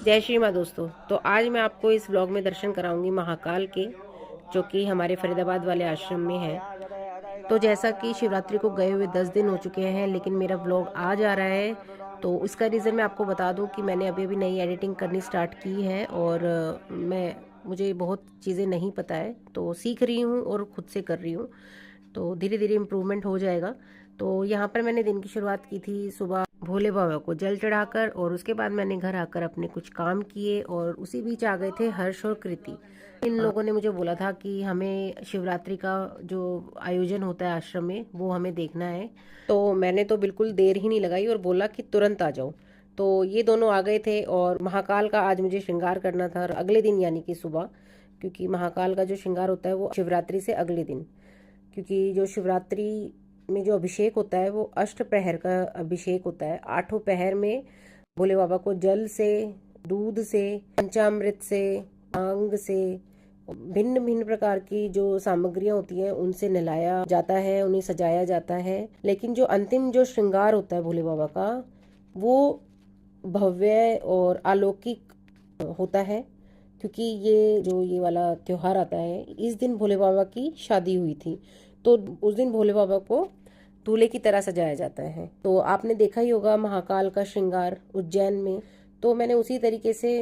जय श्री माँ दोस्तों। तो आज मैं आपको इस ब्लॉग में दर्शन कराऊंगी महाकाल के, जो कि हमारे फरीदाबाद वाले आश्रम में है। तो जैसा कि शिवरात्रि को गए हुए 10 दिन हो चुके हैं, लेकिन मेरा ब्लॉग आज आ रहा है। तो इसका रीज़न मैं आपको बता दूं कि मैंने अभी अभी नई एडिटिंग करनी स्टार्ट की है और मुझे बहुत चीज़ें नहीं पता है, तो सीख रही हूँ और ख़ुद से कर रही हूँ। तो धीरे धीरे इम्प्रूवमेंट हो जाएगा। तो यहाँ पर मैंने दिन की शुरुआत की थी सुबह भोले बाबा को जल चढ़ाकर, और उसके बाद मैंने घर आकर अपने कुछ काम किए, और उसी बीच आ गए थे हर्ष और कृति। इन लोगों ने मुझे बोला था कि हमें शिवरात्रि का जो आयोजन होता है आश्रम में वो हमें देखना है। तो मैंने तो बिल्कुल देर ही नहीं लगाई और बोला कि तुरंत आ जाओ। तो ये दोनों आ गए थे, और महाकाल का आज मुझे श्रृंगार करना था अगले दिन, यानी कि सुबह, क्योंकि महाकाल का जो श्रृंगार होता है वो शिवरात्रि से अगले दिन, क्योंकि जो शिवरात्रि में जो अभिषेक होता है वो अष्टप्रहर का अभिषेक होता है। 8 पहर में भोले बाबा को जल से, दूध से, पंचामृत से, भांग से, भिन्न भिन्न प्रकार की जो सामग्रियां होती हैं उनसे नहलाया जाता है, उन्हें सजाया जाता है। लेकिन जो अंतिम जो श्रृंगार होता है भोले बाबा का, वो भव्य और अलौकिक होता है, क्योंकि ये वाला त्योहार आता है, इस दिन भोले बाबा की शादी हुई थी। तो उस दिन भोले बाबा को दूल्हे की तरह सजाया जाता है। तो आपने देखा ही होगा महाकाल का श्रृंगार उज्जैन में, तो मैंने उसी तरीके से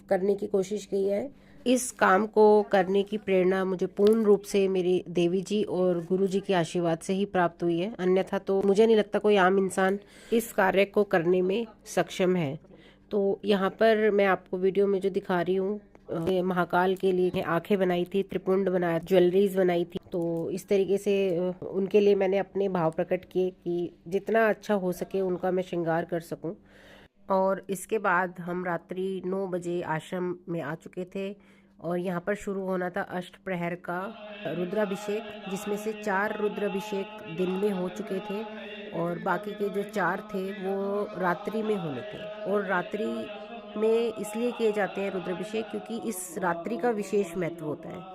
करने की कोशिश की है। इस काम को करने की प्रेरणा मुझे पूर्ण रूप से मेरी देवी जी और गुरु जी के आशीर्वाद से ही प्राप्त हुई है, अन्यथा तो मुझे नहीं लगता कोई आम इंसान इस कार्य को करने में सक्षम है। तो यहाँ पर मैं आपको वीडियो में जो दिखा रही हूँ, महाकाल के लिए आंखें बनाई थी, त्रिपुंड बनाया, ज्वेलरीज बनाई थी। तो इस तरीके से उनके लिए मैंने अपने भाव प्रकट किए कि जितना अच्छा हो सके उनका मैं श्रृंगार कर सकूं। और इसके बाद हम रात्रि 9 बजे आश्रम में आ चुके थे, और यहाँ पर शुरू होना था अष्टप्रहर का रुद्राभिषेक, जिसमें से 4 रुद्राभिषेक दिन में हो चुके थे और बाकी के जो 4 थे वो रात्रि में होने थे। और रात्रि में इसलिए किए जाते हैं रुद्राभिषेक क्योंकि इस रात्रि का विशेष महत्व होता है।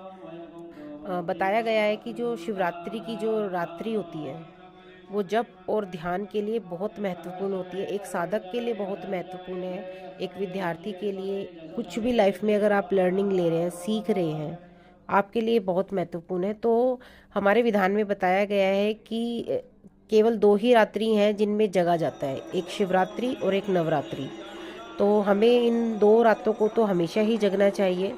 बताया गया है कि जो शिवरात्रि की जो रात्रि होती है वो जप और ध्यान के लिए बहुत महत्वपूर्ण होती है, एक साधक के लिए बहुत महत्वपूर्ण है, एक विद्यार्थी के लिए, कुछ भी लाइफ में अगर आप लर्निंग ले रहे हैं, सीख रहे हैं, आपके लिए बहुत महत्वपूर्ण है। तो हमारे विधान में बताया गया है कि केवल 2 ही रात्रि हैं जिनमें जगा जाता है, एक शिवरात्रि और एक नवरात्रि। तो हमें इन 2 रातों को तो हमेशा ही जगना चाहिए।